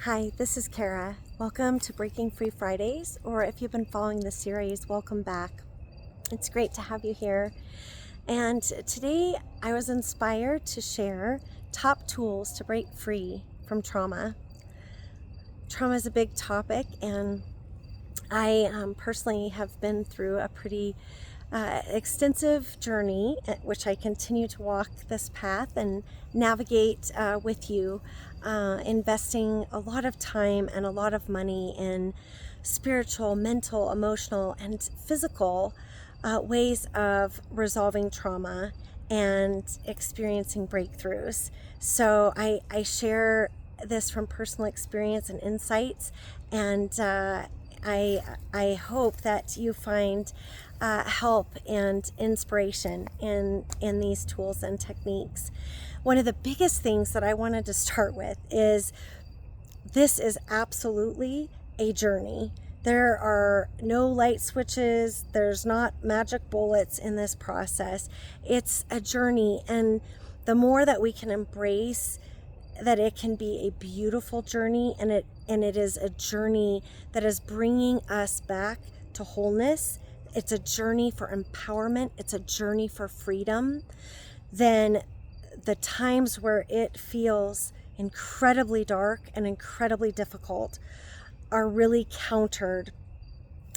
Hi, this is Kara. Welcome to Breaking Free Fridays, or if you've been following the series, welcome back. It's great to have you here. And today I was inspired to share top tools to break free from trauma. Trauma is a big topic, and I personally have been through a pretty extensive journey, which I continue to walk this path and navigate with you, investing a lot of time and a lot of money in spiritual, mental, emotional, and physical ways of resolving trauma and experiencing breakthroughs. So I share this from personal experience and insights, and I hope that you find help and inspiration in these tools and techniques. One of the biggest things that I wanted to start with is this is absolutely a journey. There are no light switches. There's not magic bullets in this process. It's a journey, and the more that we can embrace that it can be a beautiful journey, and it is a journey that is bringing us back to wholeness. It's a journey for empowerment. It's a journey for freedom. Then the times where it feels incredibly dark and incredibly difficult are really countered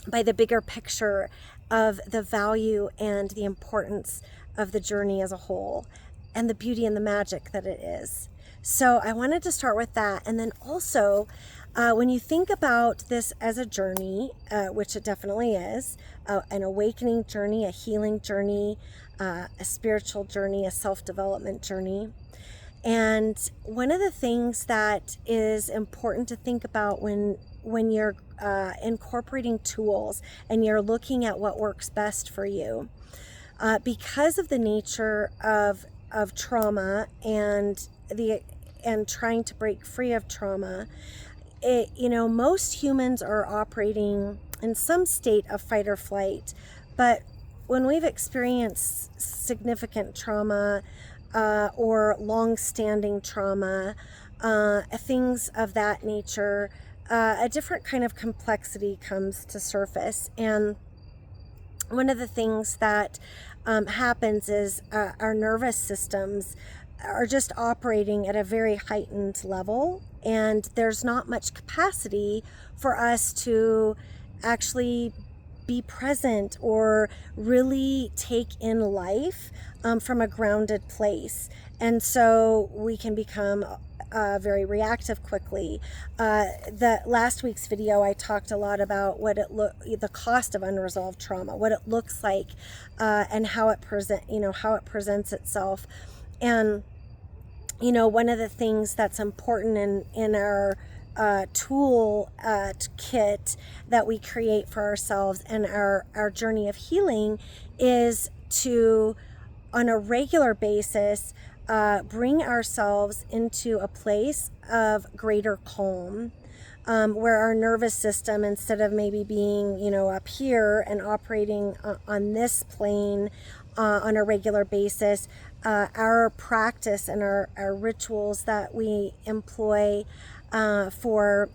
by the bigger picture of the value and the importance of the journey as a whole, and the beauty and the magic that it is. So I wanted to start with that. And then also, when you think about this as a journey, which it definitely is, an awakening journey, a healing journey, a spiritual journey, a self-development journey. And one of the things that is important to think about when you're incorporating tools and you're looking at what works best for you, because of the nature of trauma and trying to break free of trauma, most humans are operating in some state of fight or flight. But when we've experienced significant trauma or long-standing trauma, things of that nature, a different kind of complexity comes to surface. And one of the things that happens is our nervous systems are just operating at a very heightened level, and there's not much capacity for us to actually be present or really take in life from a grounded place. And so we can become very reactive quickly. The last week's video, I talked a lot about the cost of unresolved trauma, what it looks like, and how it presents itself. And one of the things that's important in our tool kit that we create for ourselves and our journey of healing is to, on a regular basis, bring ourselves into a place of greater calm, where our nervous system, instead of maybe being, up here and operating on this plane on a regular basis, our practice and our rituals that we employ for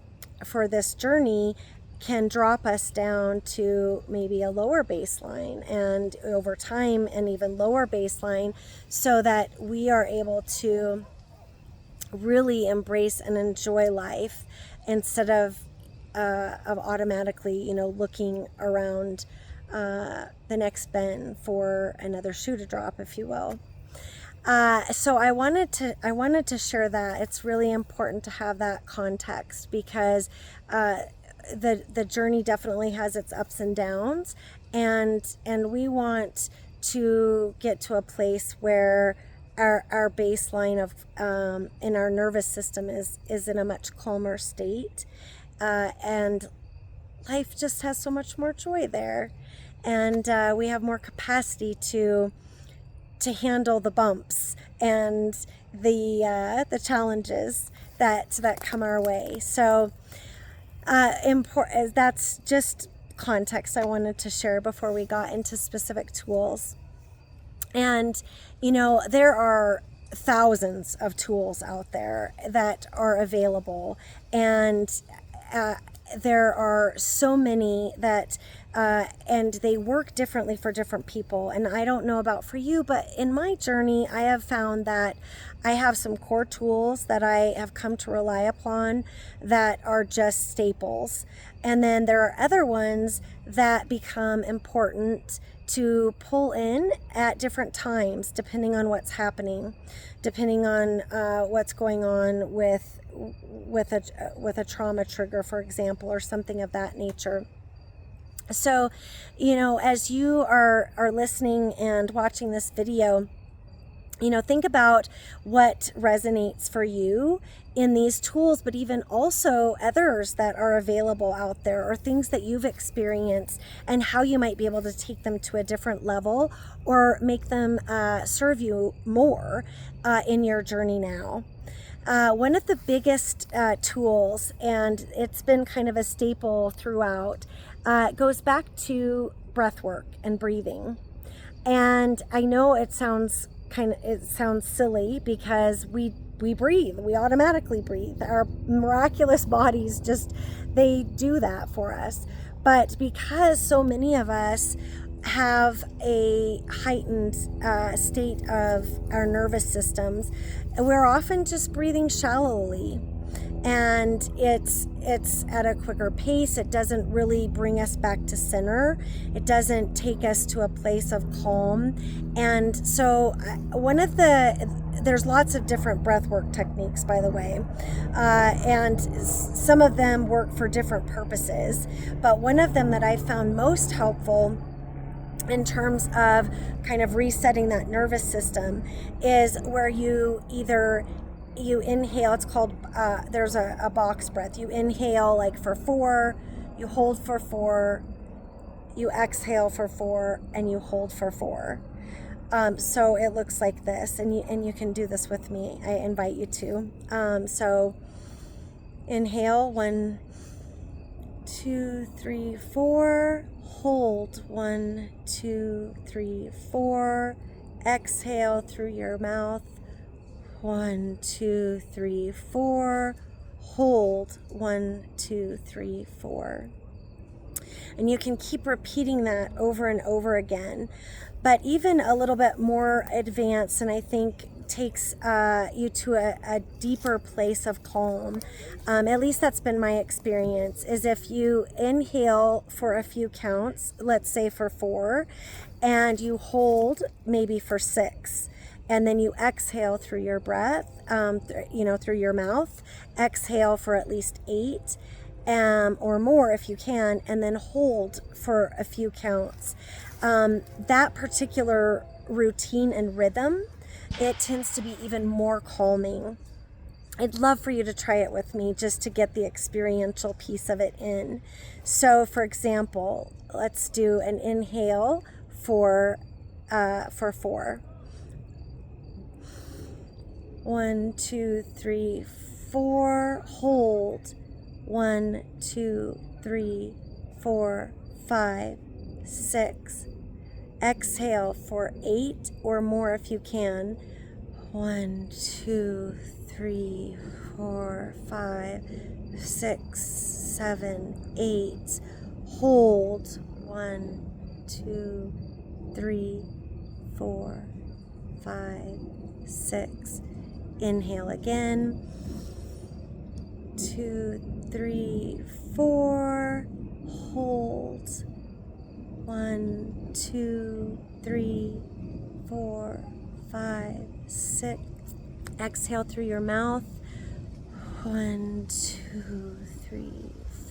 this journey can drop us down to maybe a lower baseline, and over time an even lower baseline, so that we are able to really embrace and enjoy life instead of automatically to around the next bend for another shoe to drop, if you will. So I wanted to share that. It's really important to have that context, because the journey definitely has its ups and downs, and we want to get to a place where our baseline of in our nervous system is in a much calmer state, and life just has so much more joy there, and we have more capacity to handle the bumps and the challenges that come our way. So that's just context I wanted to share before we got into specific tools. And there are thousands of tools out there that are available, and there are so many that and they work differently for different people. And I don't know about for you, but in my journey, I have found that I have some core tools that I have come to rely upon that are just staples. And then there are other ones that become important to pull in at different times, depending on what's happening, depending on what's going on with a trauma trigger, for example, or something of that nature. So, as you are listening and watching this video, think about what resonates for you in these tools, but even also others that are available out there, or things that you've experienced, and how you might be able to take them to a different level or make them serve you more in your journey now. One of the biggest tools, and it's been kind of a staple throughout, goes back to breath work and breathing. And I know it sounds silly, because we breathe, we automatically breathe. Our miraculous bodies they do that for us. But because so many of us have a heightened state of our nervous systems, we're often just breathing shallowly, and it's at a quicker pace. It doesn't really bring us back to center. It doesn't take us to a place of calm. And so there's lots of different breath work techniques, by the way, and some of them work for different purposes, but one of them that I found most helpful in terms of kind of resetting that nervous system is where you inhale. It's called, there's a box breath. You inhale like for 4, you hold for 4, you exhale for 4, and you hold for 4. So it looks like this, and you can do this with me. I invite you to. So inhale, 1, 2, 3, 4. Hold, 1, 2, 3, 4. Exhale through your mouth, 1, 2, 3, 4. Hold, 1, 2, 3, 4. And you can keep repeating that over and over again. But even a little bit more advanced, and I think takes you to a deeper place of calm, at least that's been my experience, is if you inhale for a few counts, let's say for 4, and you hold maybe for 6, and then you exhale through your breath, through your mouth, exhale for at least 8, or more if you can, and then hold for a few counts. That particular routine and rhythm, it tends to be even more calming. I'd love for you to try it with me, just to get the experiential piece of it in. So for example, let's do an inhale for 4. 1, 2, 3, 4. Hold. 1, 2, 3, 4, 5, 6. Exhale for 8 or more if you can. 1, 2, 3, 4, 5, 6, 7, 8. Hold. 1, 2, 3, 4, 5, 6. Inhale again. 2, 3, 4. Hold. 1, 2, 3, 4, 5, 6. Exhale through your mouth. 1, 2, 3,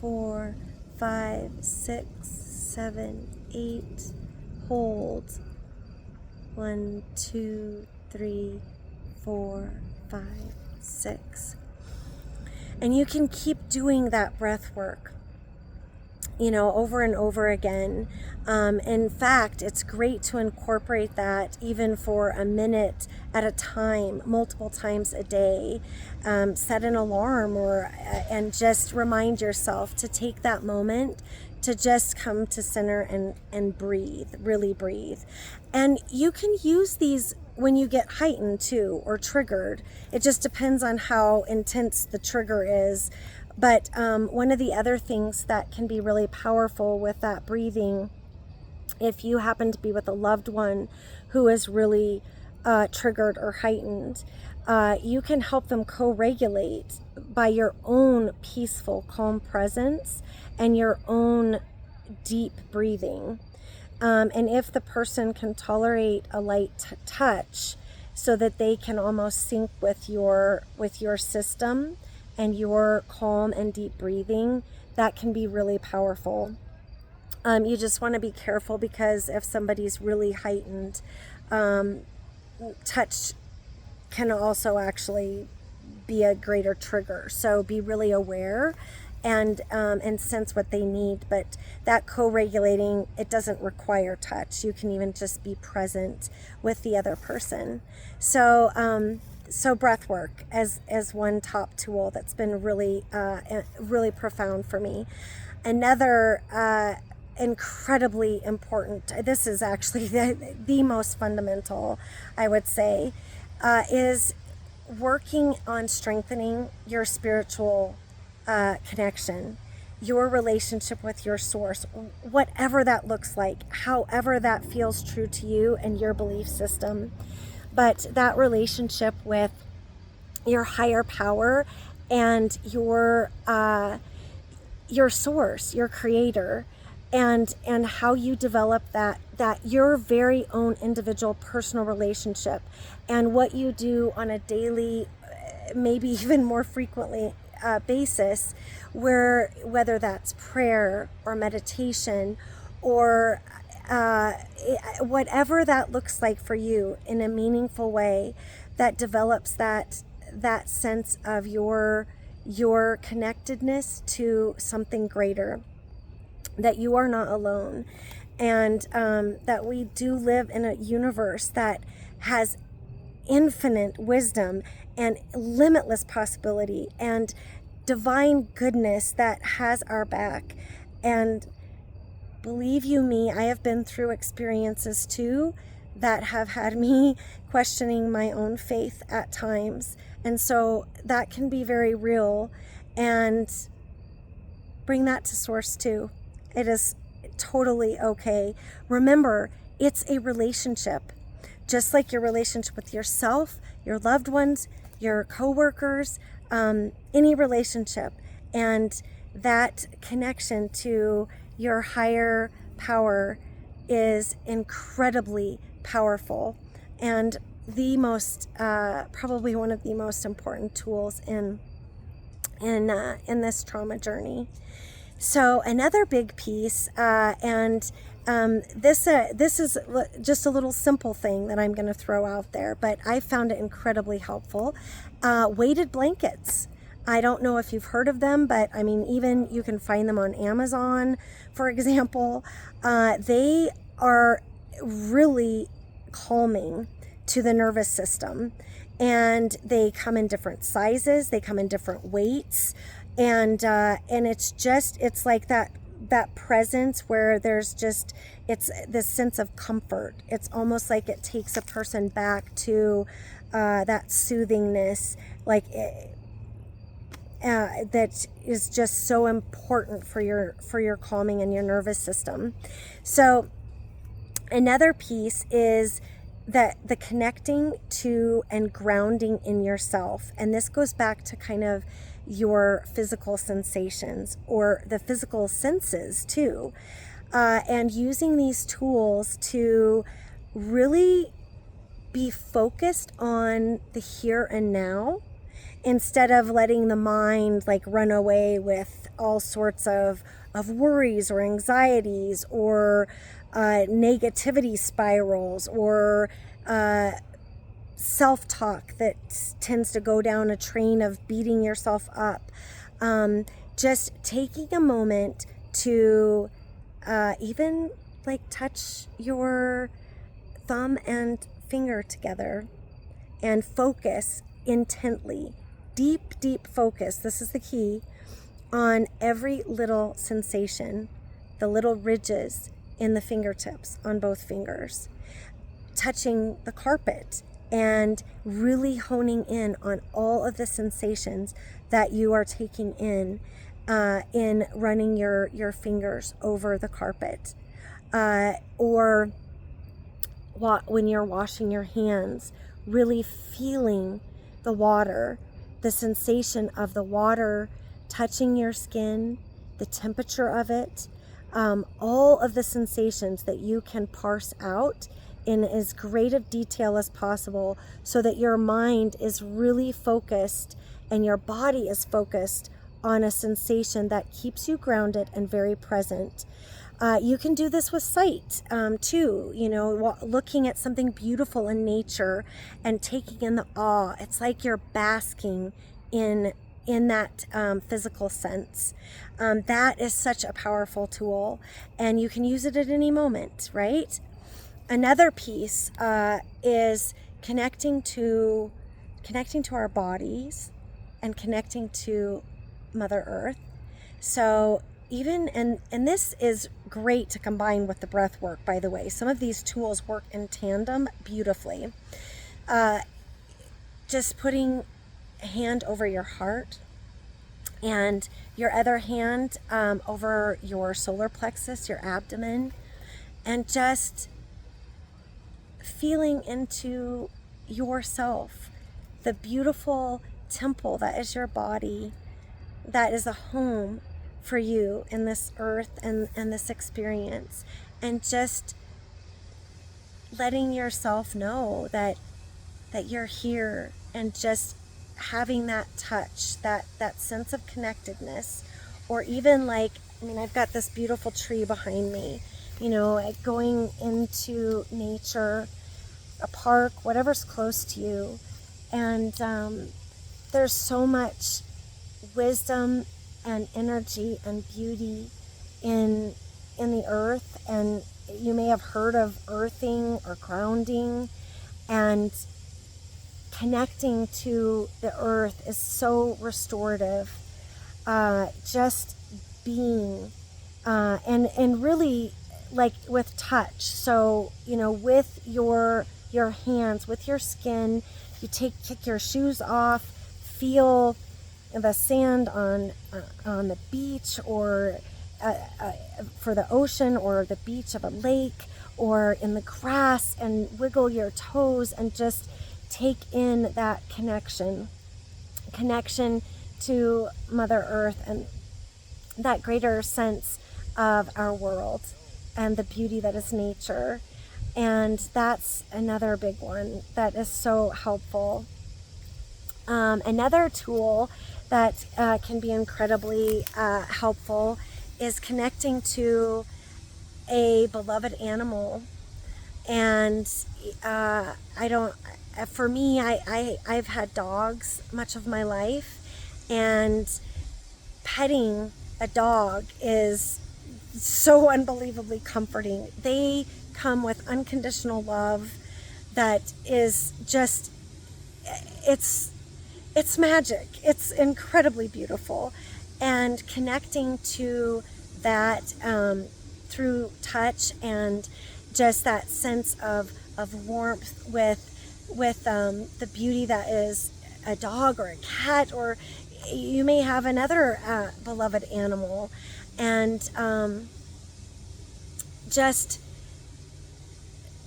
4, 5, 6, 7, 8. Hold. 1, 2, 3, 4, 5, 6. And you can keep doing that breath work, over and over again. In fact, it's great to incorporate that even for a minute at a time, multiple times a day. Set an alarm and just remind yourself to take that moment to just come to center and breathe, really breathe. And you can use these when you get heightened too, or triggered. It just depends on how intense the trigger is. But one of the other things that can be really powerful with that breathing, if you happen to be with a loved one who is really triggered or heightened, you can help them co-regulate by your own peaceful, calm presence and your own deep breathing. And if the person can tolerate a light touch so that they can almost sync with your system and your calm and deep breathing, that can be really powerful. You just want to be careful, because if somebody's really heightened, touch can also actually be a greater trigger. So be really aware and sense what they need. But that co-regulating, it doesn't require touch. You can even just be present with the other person. So so breath work as one top tool that's been really really profound for me. Another incredibly important, this is actually the most fundamental, I would say, is working on strengthening your spiritual connection, your relationship with your source, whatever that looks like, however that feels true to you and your belief system. But that relationship with your higher power and your source, your creator, and how you develop that your very own individual personal relationship, and what you do on a daily, maybe even more frequently basis, whether that's prayer or meditation or whatever that looks like for you, in a meaningful way that develops that sense of your connectedness to something greater, that you are not alone, and that we do live in a universe that has infinite wisdom and limitless possibility and divine goodness that has our back. And believe you me, I have been through experiences too that have had me questioning my own faith at times. And so that can be very real, and bring that to source too. It is totally okay. Remember, it's a relationship, just like your relationship with yourself, your loved ones, your coworkers, any relationship. And that connection to your higher power is incredibly powerful, and the most probably one of the most important tools in this trauma journey. So another big piece, and this is just a little simple thing that I'm going to throw out there, but I found it incredibly helpful. Weighted blankets. I don't know if you've heard of them, but I mean, even you can find them on Amazon, for example. They are really calming to the nervous system, and they come in different sizes, they come in different weights, and it's like that presence where there's just, it's this sense of comfort. It's almost like it takes a person back to that soothingness, like that is just so important for your calming and your nervous system. So another piece is that the connecting to and grounding in yourself. And this goes back to kind of your physical sensations or the physical senses too. And using these tools to really be focused on the here and now, instead of letting the mind like run away with all sorts of worries or anxieties or negativity spirals or self-talk that tends to go down a train of beating yourself up. Just taking a moment to even like touch your thumb and finger together and focus intently, deep focus, this is the key, on every little sensation, the little ridges in the fingertips on both fingers. touching the carpet and really honing in on all of the sensations that you are taking in running your fingers over the carpet, or when you're washing your hands, really feeling the water, the sensation of the water touching your skin, the temperature of it, all of the sensations that you can parse out in as great of detail as possible, so that your mind is really focused and your body is focused on a sensation that keeps you grounded and very present. You can do this with sight too, looking at something beautiful in nature and taking in the awe. It's like you're basking in that physical sense. That is such a powerful tool, and you can use it at any moment, right? Another piece is connecting to our bodies and connecting to Mother Earth. So even, and this is great to combine with the breath work, by the way. Some of these tools work in tandem beautifully. Just putting a hand over your heart and your other hand over your solar plexus, your abdomen, and just feeling into yourself, the beautiful temple that is your body, that is a home for you in this earth and this experience, and just letting yourself know that you're here, and just having that touch, that sense of connectedness. Or even I've got this beautiful tree behind me, going into nature, a park, whatever's close to you, and there's so much wisdom and energy and beauty in the earth. And you may have heard of earthing or grounding, and connecting to the earth is so restorative. Just being and really, like with touch. So with your hands, with your skin, you kick your shoes off, feel the sand on the beach, or for the ocean, or the beach of a lake, or in the grass, and wiggle your toes and just take in that connection to Mother Earth and that greater sense of our world and the beauty that is nature. And that's another big one that is so helpful. Another tool that can be incredibly helpful is connecting to a beloved animal. And for me, I've had dogs much of my life, and petting a dog is so unbelievably comforting. They come with unconditional love that is just, it's magic. It's incredibly beautiful. And connecting to that through touch, and just that sense of warmth with the beauty that is a dog or a cat, or you may have another beloved animal, and just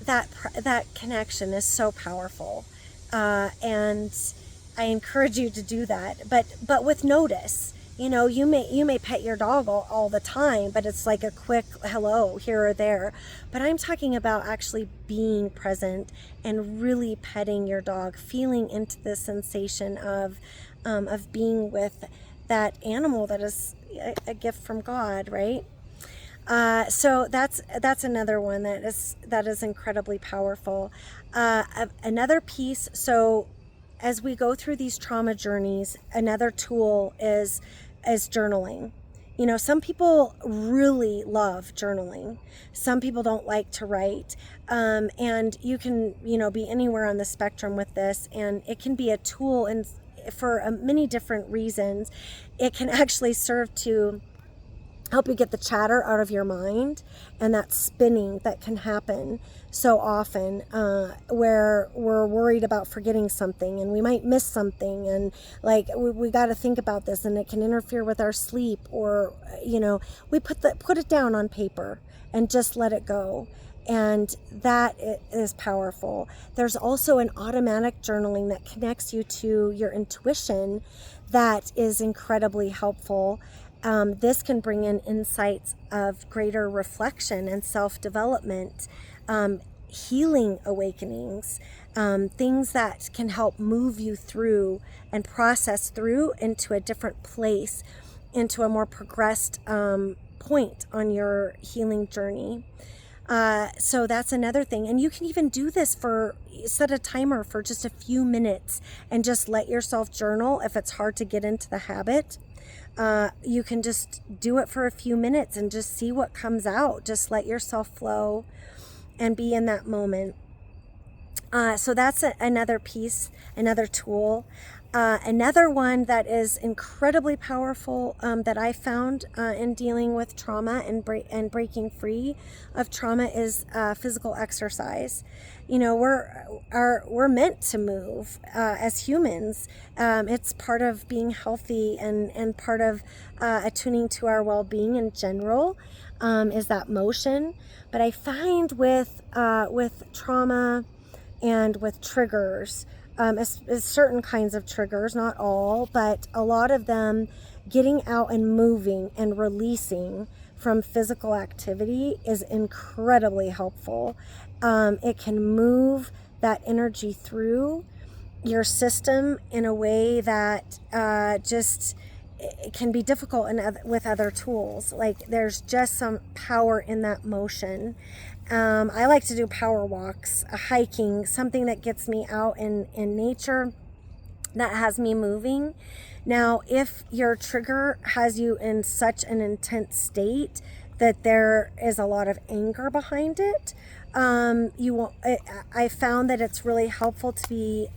that connection is so powerful, and I encourage you to do that, but with notice. You may pet your dog all the time, but it's like a quick hello here or there. But I'm talking about actually being present and really petting your dog, feeling into the sensation of being with that animal that is a gift from God, right? So that's another one that is incredibly powerful. Another piece. So as we go through these trauma journeys, another tool is journaling. Some people really love journaling. Some people don't like to write. And you can, be anywhere on the spectrum with this, and it can be a tool, and for many different reasons. It can actually serve to help you get the chatter out of your mind and that spinning that can happen so often, where we're worried about forgetting something and we might miss something, and like we got to think about this, and it can interfere with our sleep, or we put it down on paper and just let it go. And that is powerful. There's also an automatic journaling that connects you to your intuition that is incredibly helpful. This can bring in insights of greater reflection and self-development, healing awakenings, things that can help move you through and process through into a different place, into a more progressed point on your healing journey. So that's another thing. And you can even do this set a timer for just a few minutes and just let yourself journal. If it's hard to get into the habit, you can just do it for a few minutes and just see what comes out. Just let yourself flow and be in that moment. So that's another piece, another tool. Another one that is incredibly powerful, that I found in dealing with trauma and breaking free of trauma, is physical exercise. We're meant to move as humans. It's part of being healthy and part of attuning to our well-being in general, is that motion. But I find with trauma and with triggers, is certain kinds of triggers, not all, but a lot of them, getting out and moving and releasing from physical activity is incredibly helpful. It can move that energy through your system in a way that it can be difficult with other tools. Like, there's just some power in that motion. I like to do power walks, hiking, something that gets me out in nature, that has me moving. Now, if your trigger has you in such an intense state that there is a lot of anger behind it, I found that it's really helpful to be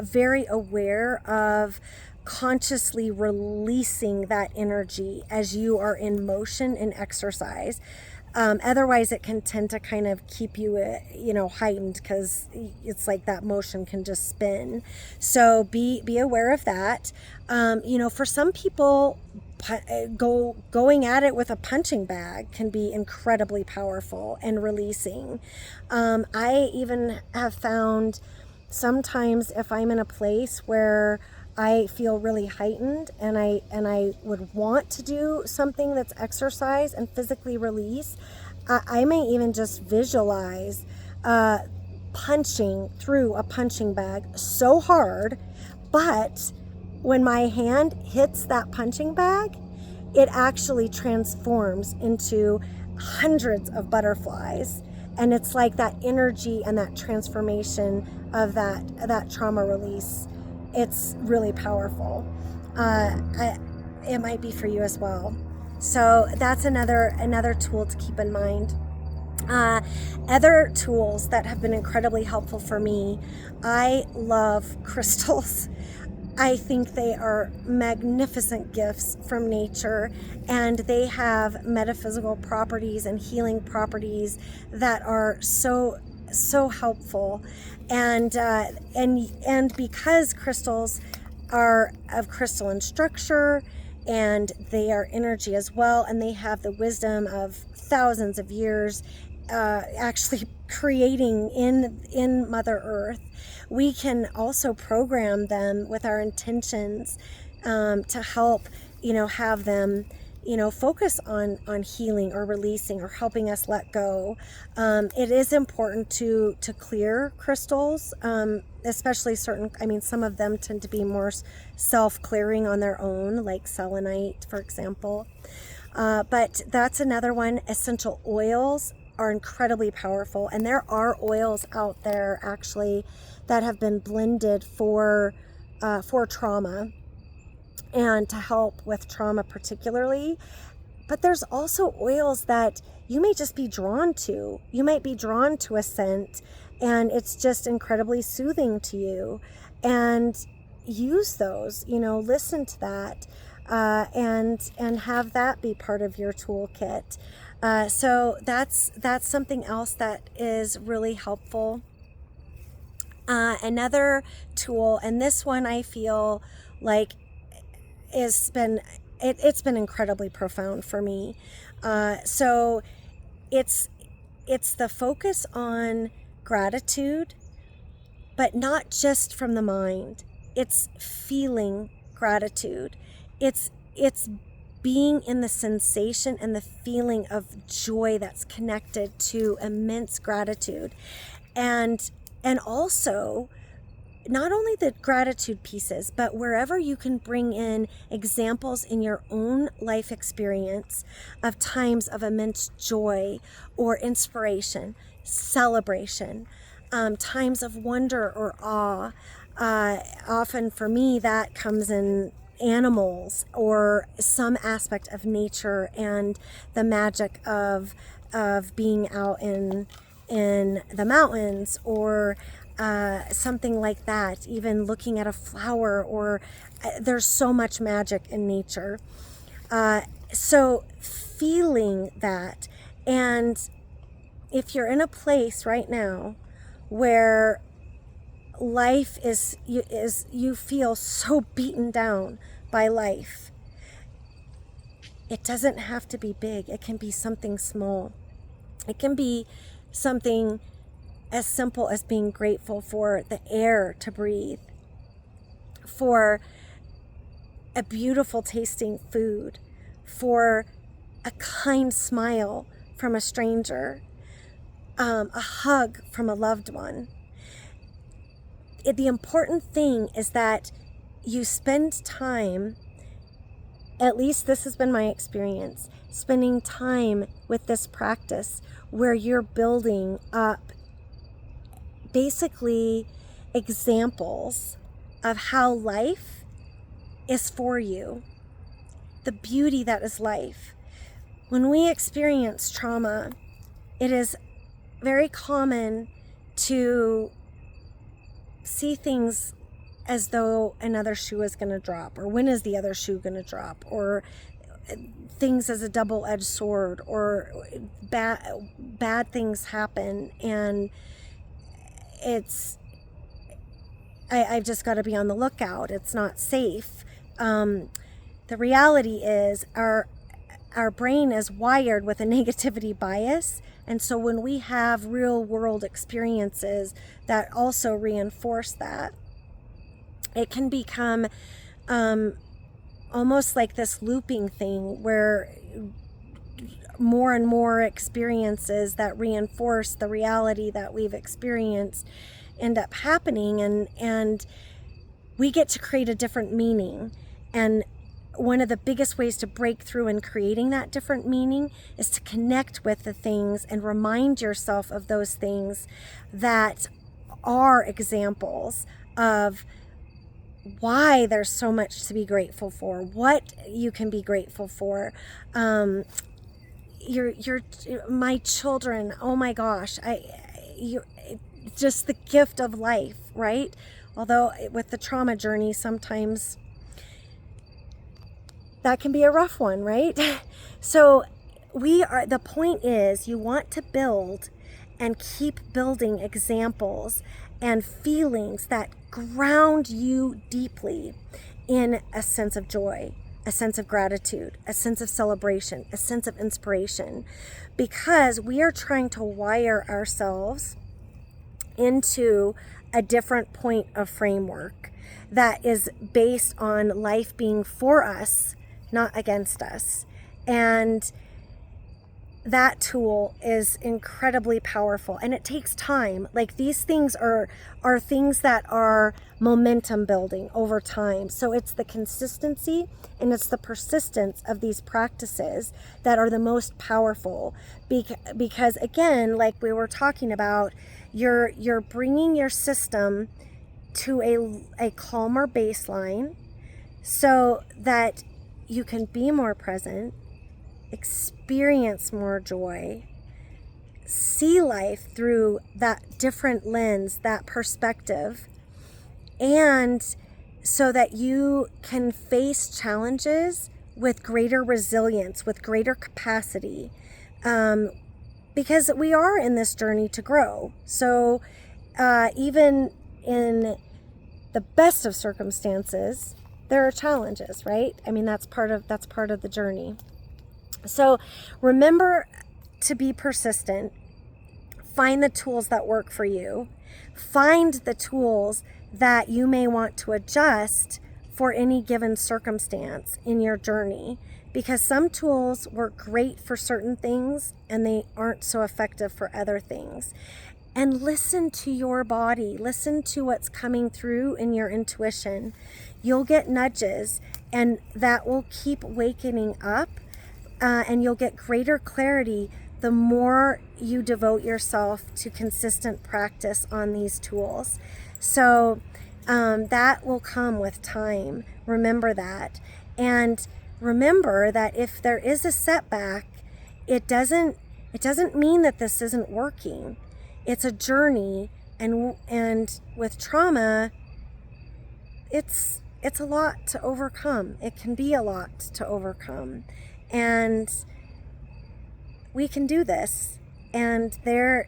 very aware of consciously releasing that energy as you are in motion and exercise. Otherwise, it can tend to kind of keep you, heightened, because it's like that motion can just spin. So be aware of that. For some people, going at it with a punching bag can be incredibly powerful and releasing. I even have found sometimes, if I'm in a place where I feel really heightened and I would want to do something that's exercise and physically release, I may even just visualize punching through a punching bag so hard, but when my hand hits that punching bag, it actually transforms into hundreds of butterflies. And it's like that energy and that transformation of that trauma release. It's really powerful. It might be for you as well. So that's another tool to keep in mind. Other tools that have been incredibly helpful for me, I love crystals. I think they are magnificent gifts from nature, and they have metaphysical properties and healing properties that are so helpful. And because crystals are of crystalline structure, and they are energy as well, and they have the wisdom of thousands of years actually creating in Mother Earth, we can also program them with our intentions to help, have them, focus on healing or releasing or helping us let go. It is important to clear crystals, especially some of them tend to be more self-clearing on their own, like selenite, for example. But that's another one. Essential oils are incredibly powerful, and there are oils out there actually that have been blended for trauma and to help with trauma particularly. But there's also oils that you may just be drawn to. You might be drawn to a scent and it's just incredibly soothing to you, and use those, listen to that. and have that be part of your toolkit. So that's something else that is really helpful. Another tool, and this one I feel like it's been incredibly profound for me. So it's the focus on gratitude, but not just from the mind. It's feeling gratitude. It's being in the sensation and the feeling of joy that's connected to immense gratitude. And also, not only the gratitude pieces, but wherever you can bring in examples in your own life experience of times of immense joy or inspiration, celebration, times of wonder or awe. Often for me, that comes in animals or some aspect of nature and the magic of being out in the mountains, or something like that. Even looking at a flower, or there's so much magic in nature. So feeling that, and if you're in a place right now where life is you feel so beaten down by life, it doesn't have to be big. It can be something small. It can be something as simple as being grateful for the air to breathe, for a beautiful tasting food, for a kind smile from a stranger, a hug from a loved one. The important thing is that you spend time, at least this has been my experience, spending time with this practice where you're building up basically examples of how life is for you, the beauty that is life. When we experience trauma, it is very common to see things as though another shoe is going to drop, or when is the other shoe going to drop, or things as a double-edged sword, or bad things happen, and I've just got to be on the lookout. It's not safe. The reality is our brain is wired with a negativity bias. And so when we have real world experiences that also reinforce that, it can become almost like this looping thing where more and more experiences that reinforce the reality that we've experienced end up happening, and we get to create a different meaning. And one of the biggest ways to break through in creating that different meaning is to connect with the things and remind yourself of those things that are examples of why there's so much to be grateful for, what you can be grateful for. My children, oh my gosh, just the gift of life, right? Although with the trauma journey, sometimes that can be a rough one, right? So the point is, you want to build and keep building examples and feelings that ground you deeply in a sense of joy, a sense of gratitude, a sense of celebration, a sense of inspiration, because we are trying to wire ourselves into a different point of framework that is based on life being for us, not against us. And that tool is incredibly powerful, and it takes time. Like, these things are things that are momentum building over time. So it's the consistency and it's the persistence of these practices that are the most powerful, because again, like we were talking about, you're bringing your system to a calmer baseline so that you can be more present, experience more joy, see life through that different lens, that perspective, and so that you can face challenges with greater resilience, with greater capacity, because we are in this journey to grow. So even in the best of circumstances, there are challenges, right? I mean, that's part of the journey. So remember to be persistent. Find the tools that work for you. Find the tools that you may want to adjust for any given circumstance in your journey, because some tools work great for certain things and they aren't so effective for other things. And listen to your body. Listen to what's coming through in your intuition. You'll get nudges, and that will keep wakening up, and you'll get greater clarity the more you devote yourself to consistent practice on these tools. So that will come with time. Remember that. And remember that if there is a setback, it doesn't mean that this isn't working. It's a journey, and with trauma, it's a lot to overcome. It can be a lot to overcome. And we can do this. And there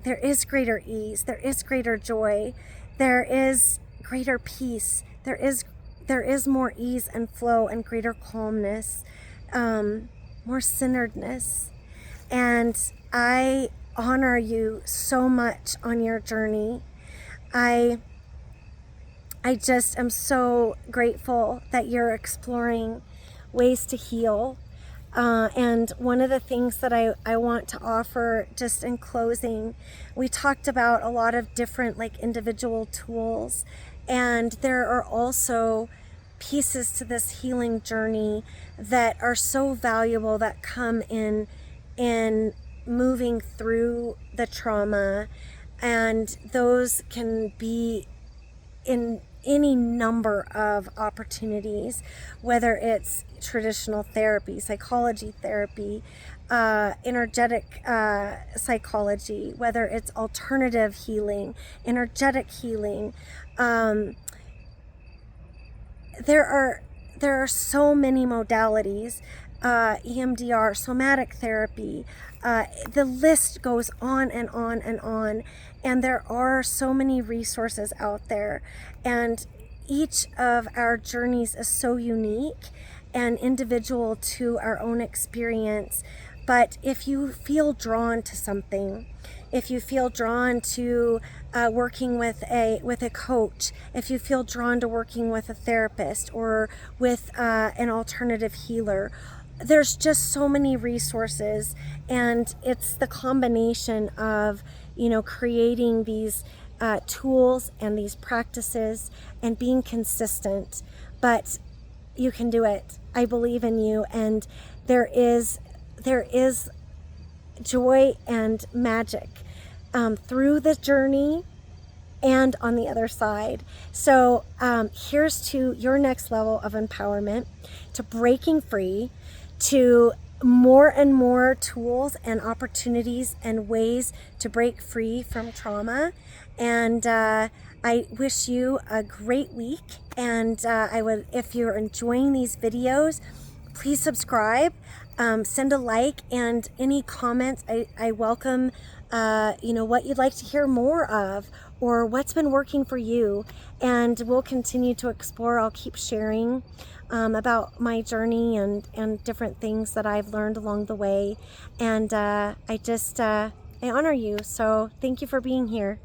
is greater ease. There is greater joy. There is greater peace. There is more ease and flow and greater calmness, more centeredness. And I honor you so much on your journey. I just am so grateful that you're exploring ways to heal. And one of the things that I want to offer just in closing, we talked about a lot of different individual tools, and there are also pieces to this healing journey that are so valuable that come in moving through the trauma, and those can be in any number of opportunities, whether it's traditional therapy, psychology therapy, energetic psychology, whether it's alternative healing, energetic healing. There are so many modalities, EMDR, somatic therapy, the list goes on and on and on. And there are so many resources out there, and each of our journeys is so unique and individual to our own experience. But if you feel drawn to something, if you feel drawn to working with a coach, if you feel drawn to working with a therapist or with an alternative healer, there's just so many resources, and it's the combination of creating these tools and these practices and being consistent. But you can do it. I believe in you, and there is joy and magic through the journey and on the other side. So here's to your next level of empowerment, to breaking free, to more and more tools and opportunities and ways to break free from trauma. And I wish you a great week. And if you're enjoying these videos, please subscribe, send a like, and any comments. I welcome what you'd like to hear more of, or what's been working for you. And we'll continue to explore. I'll keep sharing about my journey and different things that I've learned along the way. And I honor you. So thank you for being here.